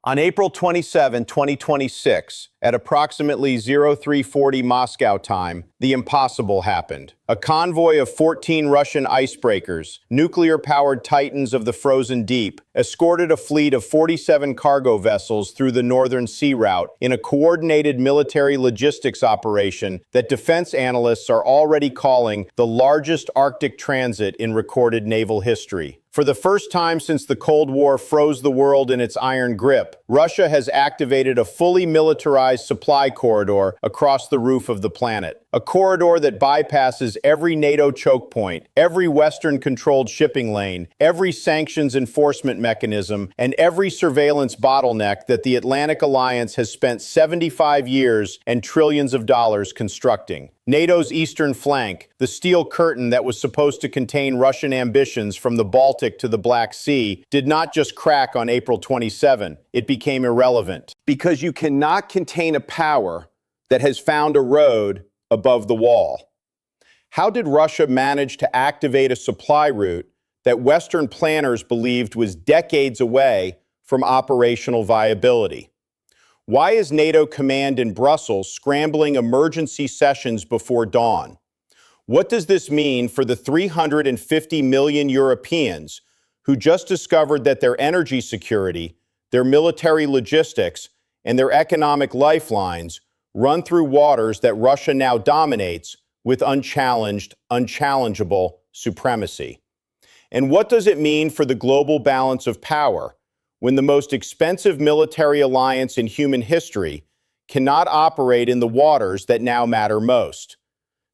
On April 27, 2026, at approximately 0340 Moscow time, the impossible happened. A convoy of 14 Russian icebreakers, nuclear-powered titans of the frozen deep, escorted a fleet of 47 cargo vessels through the Northern Sea Route in a coordinated military logistics operation that defense analysts are already calling the largest Arctic transit in recorded naval history. For the first time since the Cold War froze the world in its iron grip, Russia has activated a fully militarized supply corridor across the roof of the planet. A corridor that bypasses every NATO choke point, every Western-controlled shipping lane, every sanctions enforcement mechanism, and every surveillance bottleneck that the Atlantic Alliance has spent 75 years and trillions of dollars constructing. NATO's eastern flank, the steel curtain that was supposed to contain Russian ambitions from the Baltic to the Black Sea, did not just crack on April 27. It became irrelevant. Because you cannot contain a power that has found a road above the wall. How did Russia manage to activate a supply route that Western planners believed was decades away from operational viability? Why is NATO command in Brussels scrambling emergency sessions before dawn? What does this mean for the 350 million Europeans who just discovered that their energy security, their military logistics, and their economic lifelines run through waters that Russia now dominates with unchallengeable supremacy? And what does it mean for the global balance of power when the most expensive military alliance in human history cannot operate in the waters that now matter most?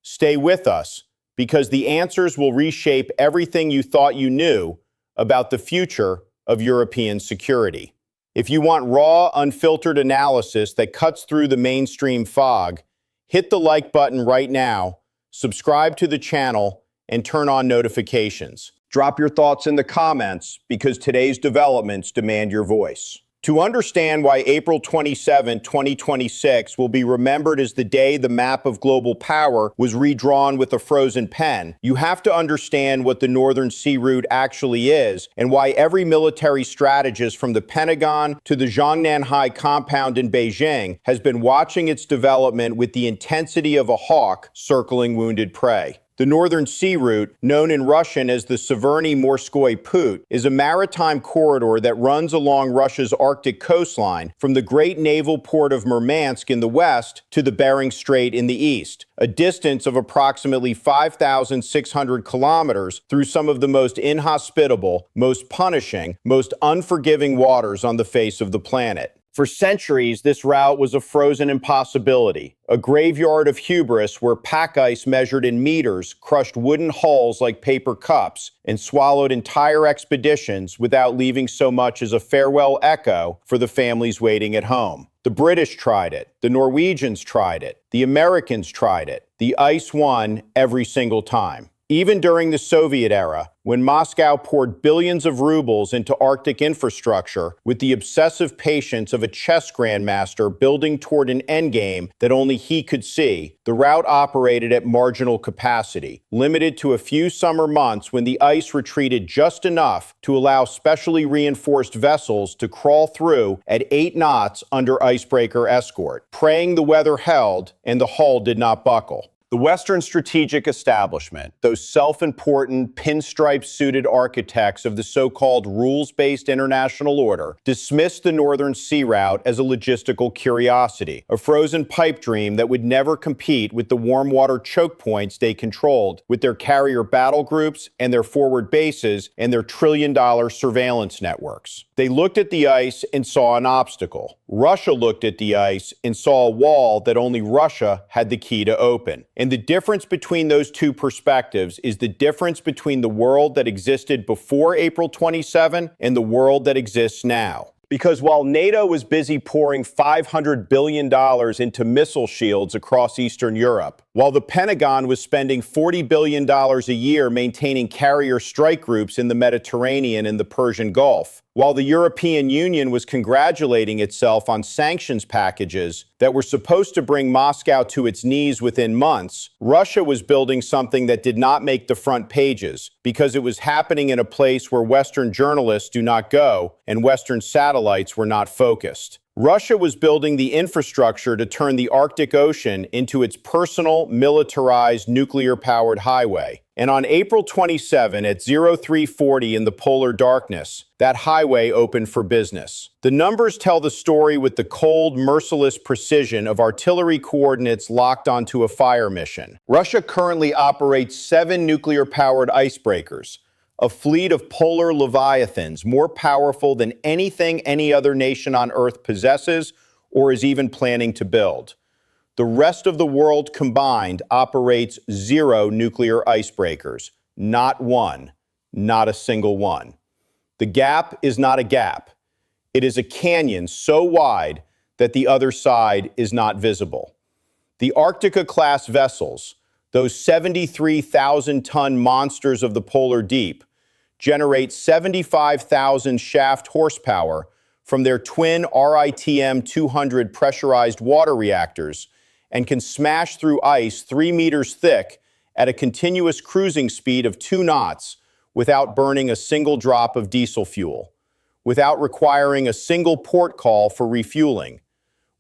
Stay with us, because the answers will reshape everything you thought you knew about the future of European security. If you want raw, unfiltered analysis that cuts through the mainstream fog, hit the like button right now, subscribe to the channel, and turn on notifications. Drop your thoughts in the comments, because today's developments demand your voice. To understand why April 27, 2026 will be remembered as the day the map of global power was redrawn with a frozen pen, you have to understand what the Northern Sea Route actually is and why every military strategist from the Pentagon to the Zhongnanhai compound in Beijing has been watching its development with the intensity of a hawk circling wounded prey. The Northern Sea Route, known in Russian as the Severny Morskoy Put, is a maritime corridor that runs along Russia's Arctic coastline from the great naval port of Murmansk in the west to the Bering Strait in the east, a distance of approximately 5,600 kilometers through some of the most inhospitable, most punishing, most unforgiving waters on the face of the planet. For centuries, this route was a frozen impossibility, a graveyard of hubris where pack ice measured in meters crushed wooden hulls like paper cups and swallowed entire expeditions without leaving so much as a farewell echo for the families waiting at home. The British tried it, the Norwegians tried it, the Americans tried it. The ice won every single time. Even during the Soviet era, when Moscow poured billions of rubles into Arctic infrastructure with the obsessive patience of a chess grandmaster building toward an endgame that only he could see, the route operated at marginal capacity, limited to a few summer months when the ice retreated just enough to allow specially reinforced vessels to crawl through at 8 knots under icebreaker escort, praying the weather held and the hull did not buckle. The Western strategic establishment, those self-important, pinstripe-suited architects of the so-called rules-based international order, dismissed the Northern Sea Route as a logistical curiosity, a frozen pipe dream that would never compete with the warm-water choke points they controlled, with their carrier battle groups and their forward bases and their trillion-dollar surveillance networks. They looked at the ice and saw an obstacle. Russia looked at the ice and saw a wall that only Russia had the key to open. And the difference between those two perspectives is the difference between the world that existed before April 27 and the world that exists now. Because while NATO was busy pouring $500 billion into missile shields across Eastern Europe, while the Pentagon was spending $40 billion a year maintaining carrier strike groups in the Mediterranean and the Persian Gulf, While the European Union was congratulating itself on sanctions packages that were supposed to bring Moscow to its knees within months, Russia was building something that did not make the front pages because it was happening in a place where Western journalists do not go and Western satellites were not focused. Russia was building the infrastructure to turn the Arctic Ocean into its personal, militarized, nuclear-powered highway. And on April 27 at 0340 in the polar darkness, that highway opened for business. The numbers tell the story with the cold, merciless precision of artillery coordinates locked onto a fire mission. Russia currently operates 7 nuclear-powered icebreakers, a fleet of polar leviathans more powerful than anything any other nation on Earth possesses or is even planning to build. The rest of the world combined operates 0 nuclear icebreakers. Not one. Not a single one. The gap is not a gap. It is a canyon so wide that the other side is not visible. The Arctica-class vessels, those 73,000-ton monsters of the polar deep, generate 75,000 shaft horsepower from their twin RITM 200 pressurized water reactors and can smash through ice 3 meters thick at a continuous cruising speed of 2 knots without burning a single drop of diesel fuel, without requiring a single port call for refueling,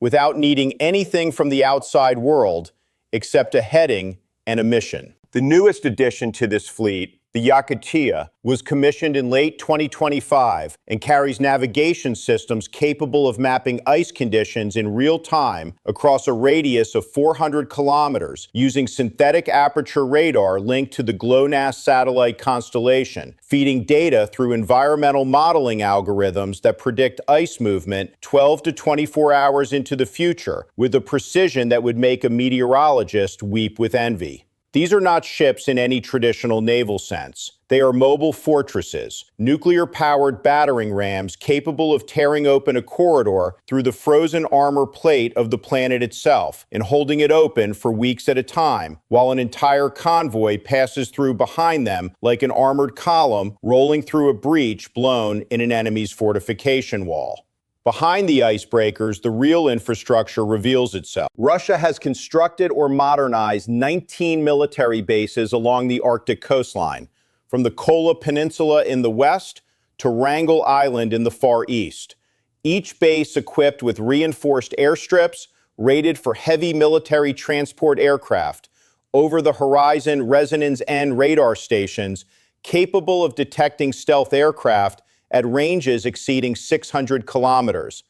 without needing anything from the outside world except a heading and a mission. The newest addition to this fleet, the Yakutia, was commissioned in late 2025 and carries navigation systems capable of mapping ice conditions in real time across a radius of 400 kilometers using synthetic aperture radar linked to the GLONASS satellite constellation, feeding data through environmental modeling algorithms that predict ice movement 12 to 24 hours into the future with a precision that would make a meteorologist weep with envy. These are not ships in any traditional naval sense. They are mobile fortresses, nuclear-powered battering rams capable of tearing open a corridor through the frozen armor plate of the planet itself and holding it open for weeks at a time, while an entire convoy passes through behind them like an armored column rolling through a breach blown in an enemy's fortification wall. Behind the icebreakers, the real infrastructure reveals itself. Russia has constructed or modernized 19 military bases along the Arctic coastline, from the Kola Peninsula in the west to Wrangel Island in the far east. Each base equipped with reinforced airstrips rated for heavy military transport aircraft, over-the-horizon Resonance N radar stations capable of detecting stealth aircraft at ranges exceeding 600 kilometers,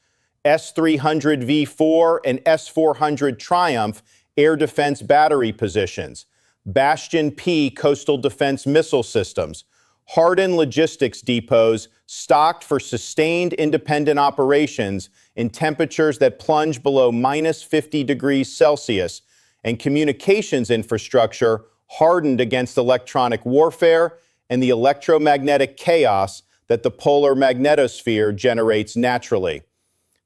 S-300V4 and S-400 Triumph air defense battery positions, Bastion P coastal defense missile systems, hardened logistics depots stocked for sustained independent operations in temperatures that plunge below minus 50 degrees Celsius, and communications infrastructure hardened against electronic warfare and the electromagnetic chaos that the polar magnetosphere generates naturally.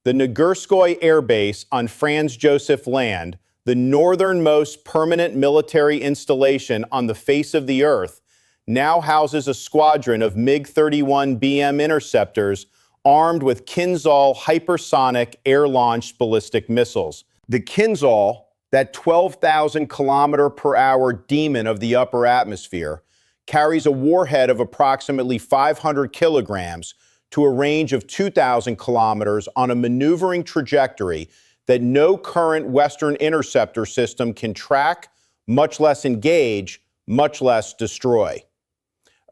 The Nagurskoye Air Base on Franz Josef Land, the northernmost permanent military installation on the face of the Earth, now houses a squadron of MiG-31 interceptors armed with Kinzhal hypersonic air-launched ballistic missiles. The Kinzhal, that 12,000 kilometer per hour demon of the upper atmosphere, carries a warhead of approximately 500 kilograms to a range of 2,000 kilometers on a maneuvering trajectory that no current Western interceptor system can track, much less engage, much less destroy.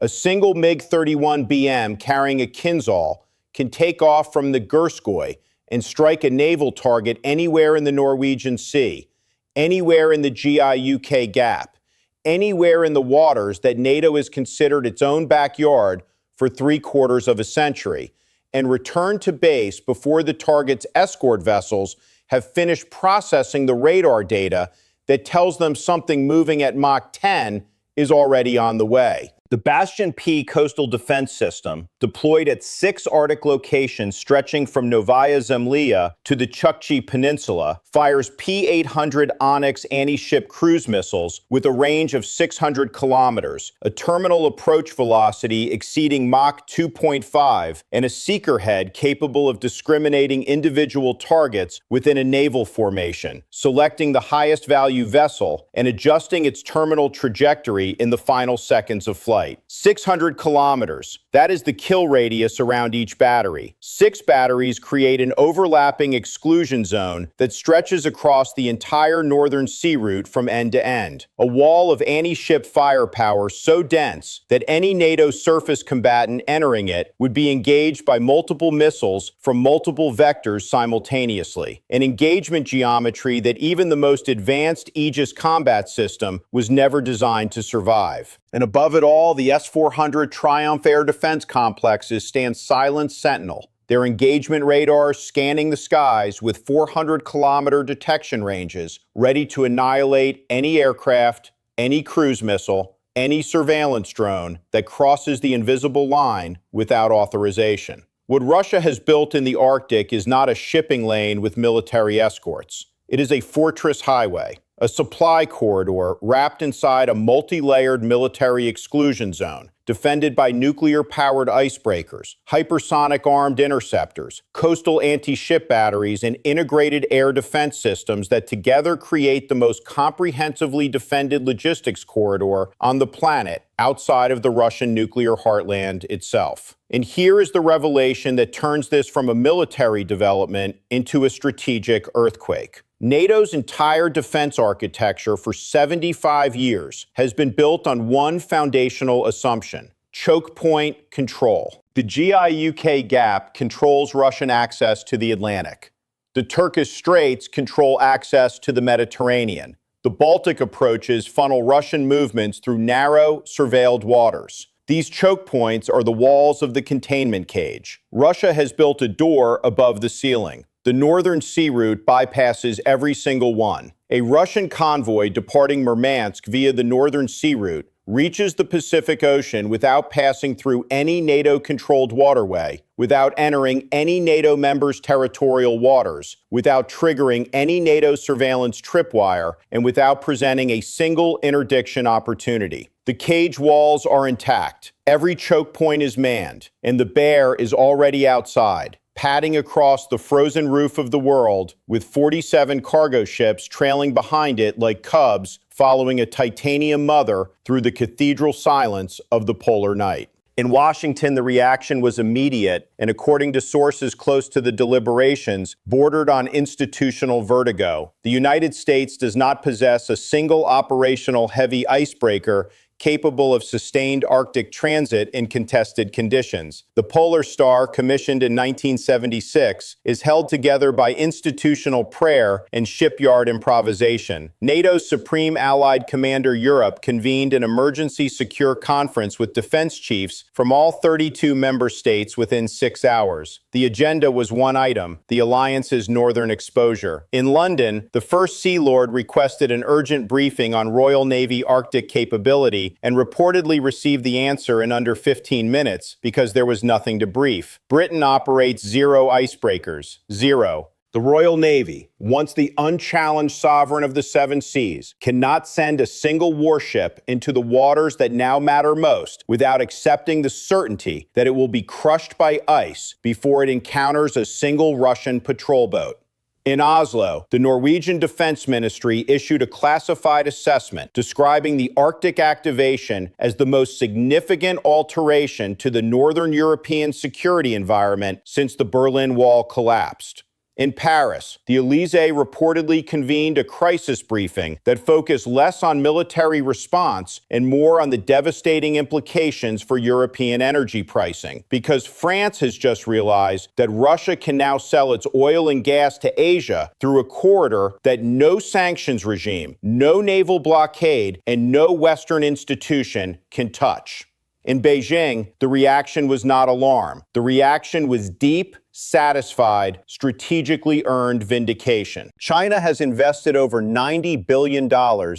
A single MiG-31 carrying a Kinzhal can take off from the Nagurskoye and strike a naval target anywhere in the Norwegian Sea, anywhere in the GI-UK gap, anywhere in the waters that NATO has considered its own backyard for 3/4 of a century, and return to base before the target's escort vessels have finished processing the radar data that tells them something moving at Mach 10 is already on the way. The Bastion P coastal defense system, deployed at 6 Arctic locations stretching from Novaya Zemlya to the Chukchi Peninsula, fires P-800 Onyx anti-ship cruise missiles with a range of 600 kilometers, a terminal approach velocity exceeding Mach 2.5, and a seeker head capable of discriminating individual targets within a naval formation, selecting the highest value vessel and adjusting its terminal trajectory in the final seconds of flight. 600 kilometers. That is the kill radius around each battery. 6 batteries create an overlapping exclusion zone that stretches across the entire northern sea route from end to end. A wall of anti-ship firepower so dense that any NATO surface combatant entering it would be engaged by multiple missiles from multiple vectors simultaneously. An engagement geometry that even the most advanced Aegis combat system was never designed to survive. And above it all, the S-400 Triumph air defense complexes stand silent sentinel, their engagement radars scanning the skies with 400-kilometer detection ranges, ready to annihilate any aircraft, any cruise missile, any surveillance drone that crosses the invisible line without authorization. What Russia has built in the Arctic is not a shipping lane with military escorts. It is a fortress highway, a supply corridor wrapped inside a multi-layered military exclusion zone, defended by nuclear-powered icebreakers, hypersonic armed interceptors, coastal anti-ship batteries, and integrated air defense systems that together create the most comprehensively defended logistics corridor on the planet outside of the Russian nuclear heartland itself. And here is the revelation that turns this from a military development into a strategic earthquake. NATO's entire defense architecture for 75 years has been built on one foundational assumption: choke point control. The GI-UK gap controls Russian access to the Atlantic. The Turkish Straits control access to the Mediterranean. The Baltic approaches funnel Russian movements through narrow, surveilled waters. These choke points are the walls of the containment cage. Russia has built a door above the ceiling. The northern sea route bypasses every single one. A Russian convoy departing Murmansk via the northern sea route reaches the Pacific Ocean without passing through any NATO-controlled waterway, without entering any NATO member's territorial waters, without triggering any NATO surveillance tripwire, and without presenting a single interdiction opportunity. The cage walls are intact. Every choke point is manned, and the bear is already outside, padding across the frozen roof of the world with 47 cargo ships trailing behind it like cubs following a titanium mother through the cathedral silence of the polar night. In Washington, the reaction was immediate and, according to sources close to the deliberations, bordered on institutional vertigo. The United States does not possess a single operational heavy icebreaker capable of sustained Arctic transit in contested conditions. The Polar Star, commissioned in 1976, is held together by institutional prayer and shipyard improvisation. NATO's Supreme Allied Commander Europe convened an emergency secure conference with defense chiefs from all 32 member states within 6 hours. The agenda was one item: the alliance's northern exposure. In London, the First Sea Lord requested an urgent briefing on Royal Navy Arctic capability and reportedly received the answer in under 15 minutes because there was nothing to brief. Britain operates 0 icebreakers. 0. The Royal Navy, once the unchallenged sovereign of the 7 seas, cannot send a single warship into the waters that now matter most without accepting the certainty that it will be crushed by ice before it encounters a single Russian patrol boat. In Oslo, the Norwegian Defense Ministry issued a classified assessment describing the Arctic activation as the most significant alteration to the Northern European security environment since the Berlin Wall collapsed. In Paris, the Élysée reportedly convened a crisis briefing that focused less on military response and more on the devastating implications for European energy pricing, because France has just realized that Russia can now sell its oil and gas to Asia through a corridor that no sanctions regime, no naval blockade, and no Western institution can touch. In Beijing, the reaction was not alarm. The reaction was deep, satisfied, strategically earned vindication. China has invested over $90 billion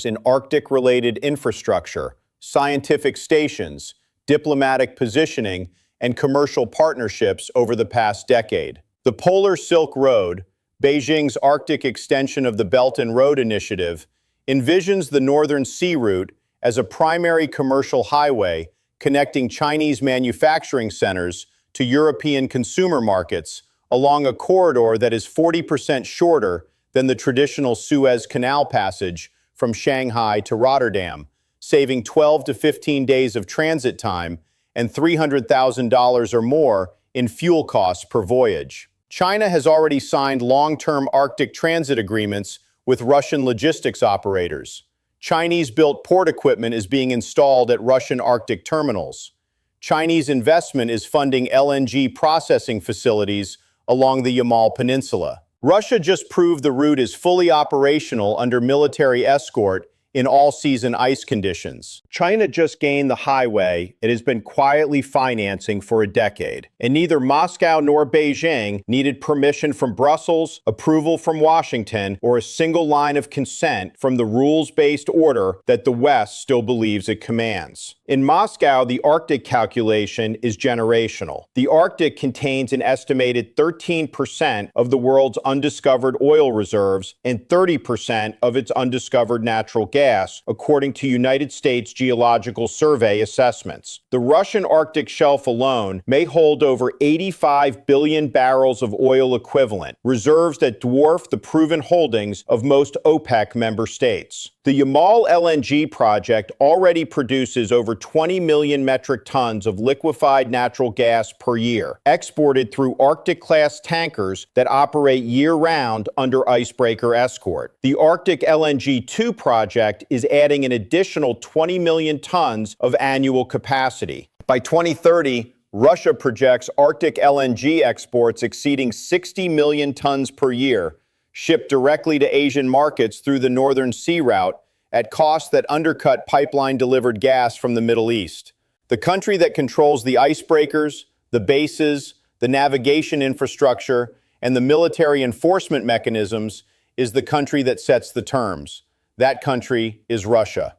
in Arctic-related infrastructure, scientific stations, diplomatic positioning, and commercial partnerships over the past decade. The Polar Silk Road, Beijing's Arctic extension of the Belt and Road Initiative, envisions the Northern Sea Route as a primary commercial highway connecting Chinese manufacturing centers to European consumer markets along a corridor that is 40% shorter than the traditional Suez Canal passage from Shanghai to Rotterdam, saving 12 to 15 days of transit time and $300,000 or more in fuel costs per voyage. China has already signed long-term Arctic transit agreements with Russian logistics operators. Chinese-built port equipment is being installed at Russian Arctic terminals. Chinese investment is funding LNG processing facilities along the Yamal Peninsula. Russia just proved the route is fully operational under military escort in all-season ice conditions. China just gained the highway it has been quietly financing for a decade, and neither Moscow nor Beijing needed permission from Brussels, approval from Washington, or a single line of consent from the rules-based order that the West still believes it commands. In Moscow, the Arctic calculation is generational. The Arctic contains an estimated 13% of the world's undiscovered oil reserves and 30% of its undiscovered natural gas, according to United States Geological Survey assessments. The Russian Arctic shelf alone may hold over 85 billion barrels of oil equivalent, reserves that dwarf the proven holdings of most OPEC member states. The Yamal LNG project already produces over 20 million metric tons of liquefied natural gas per year, exported through Arctic-class tankers that operate year-round under icebreaker escort. The Arctic LNG 2 project is adding an additional 20 million tons of annual capacity. By 2030, Russia projects Arctic LNG exports exceeding 60 million tons per year, shipped directly to Asian markets through the Northern Sea Route at costs that undercut pipeline-delivered gas from the Middle East. The country that controls the icebreakers, the bases, the navigation infrastructure, and the military enforcement mechanisms is the country that sets the terms. That country is Russia.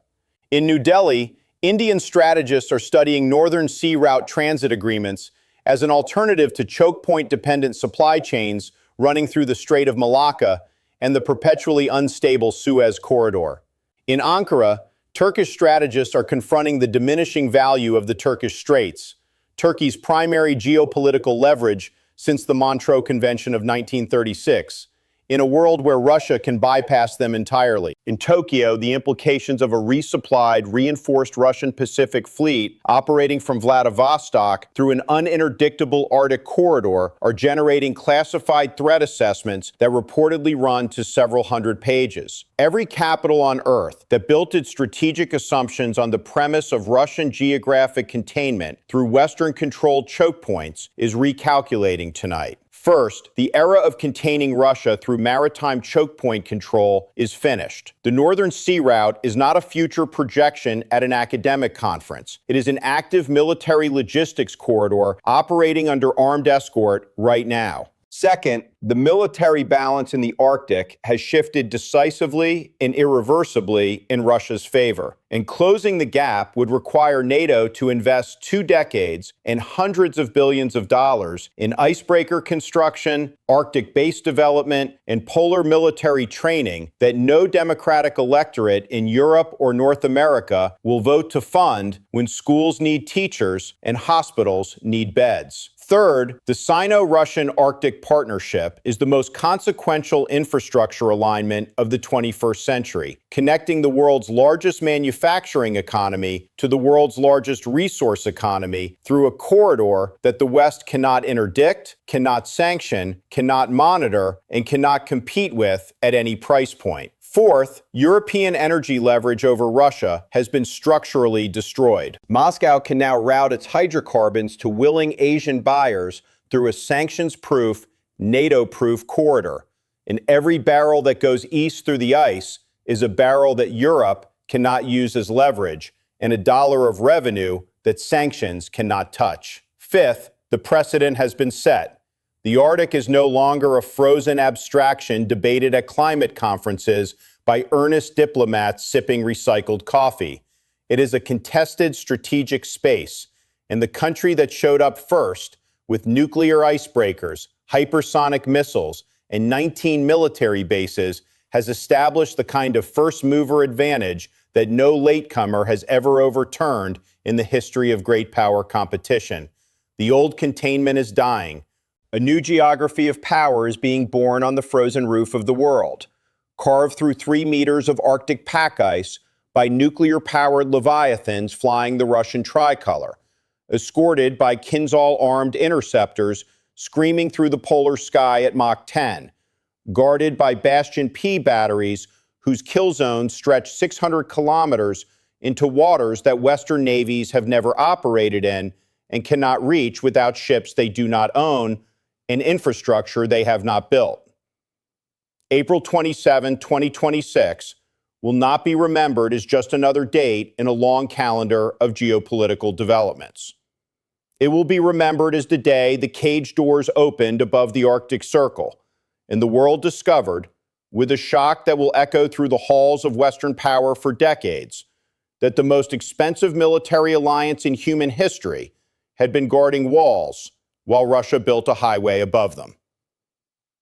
In New Delhi, Indian strategists are studying Northern Sea Route transit agreements as an alternative to choke point-dependent supply chains running through the Strait of Malacca and the perpetually unstable Suez Corridor. In Ankara, Turkish strategists are confronting the diminishing value of the Turkish Straits, Turkey's primary geopolitical leverage since the Montreux Convention of 1936, in a world where Russia can bypass them entirely. In Tokyo, the implications of a resupplied, reinforced Russian Pacific Fleet operating from Vladivostok through an uninterdictable Arctic corridor are generating classified threat assessments that reportedly run to several hundred pages. Every capital on Earth that built its strategic assumptions on the premise of Russian geographic containment through Western-controlled choke points is recalculating tonight. First, the era of containing Russia through maritime choke point control is finished. The Northern Sea Route is not a future projection at an academic conference. It is an active military logistics corridor operating under armed escort right now. Second, the military balance in the Arctic has shifted decisively and irreversibly in Russia's favor, and closing the gap would require NATO to invest 2 decades and hundreds of billions of dollars in icebreaker construction, Arctic base development, and polar military training that no democratic electorate in Europe or North America will vote to fund when schools need teachers and hospitals need beds. Third, the Sino-Russian Arctic Partnership is the most consequential infrastructure alignment of the 21st century, connecting the world's largest manufacturing economy to the world's largest resource economy through a corridor that the West cannot interdict, cannot sanction, cannot monitor, and cannot compete with at any price point. Fourth, European energy leverage over Russia has been structurally destroyed. Moscow can now route its hydrocarbons to willing Asian buyers through a sanctions-proof, NATO-proof corridor. And every barrel that goes east through the ice is a barrel that Europe cannot use as leverage, and a dollar of revenue that sanctions cannot touch. Fifth, the precedent has been set. The Arctic is no longer a frozen abstraction debated at climate conferences by earnest diplomats sipping recycled coffee. It is a contested strategic space, and the country that showed up first with nuclear icebreakers, hypersonic missiles, and 19 military bases has established the kind of first-mover advantage that no latecomer has ever overturned in the history of great power competition. The old containment is dying. A new geography of power is being born on the frozen roof of the world, carved through 3 meters of Arctic pack ice by nuclear-powered leviathans flying the Russian tricolor, escorted by Kinzhal-armed interceptors screaming through the polar sky at Mach 10, guarded by Bastion P batteries whose kill zones stretch 600 kilometers into waters that Western navies have never operated in and cannot reach without ships they do not own and infrastructure they have not built. April 27, 2026 will not be remembered as just another date in a long calendar of geopolitical developments. It will be remembered as the day the cage doors opened above the Arctic Circle and the world discovered, with a shock that will echo through the halls of Western power for decades, that the most expensive military alliance in human history had been guarding walls while Russia built a highway above them.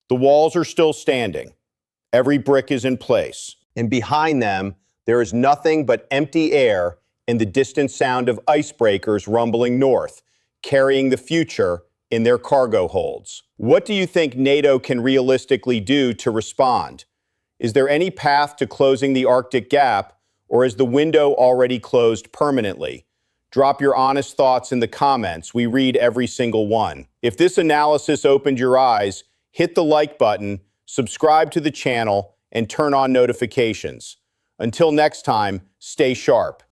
The walls are still standing. Every brick is in place. And behind them, there is nothing but empty air and the distant sound of icebreakers rumbling north, carrying the future in their cargo holds. What do you think NATO can realistically do to respond? Is there any path to closing the Arctic gap, or is the window already closed permanently? Drop your honest thoughts in the comments. We read every single one. If this analysis opened your eyes, hit the like button, subscribe to the channel, and turn on notifications. Until next time, stay sharp.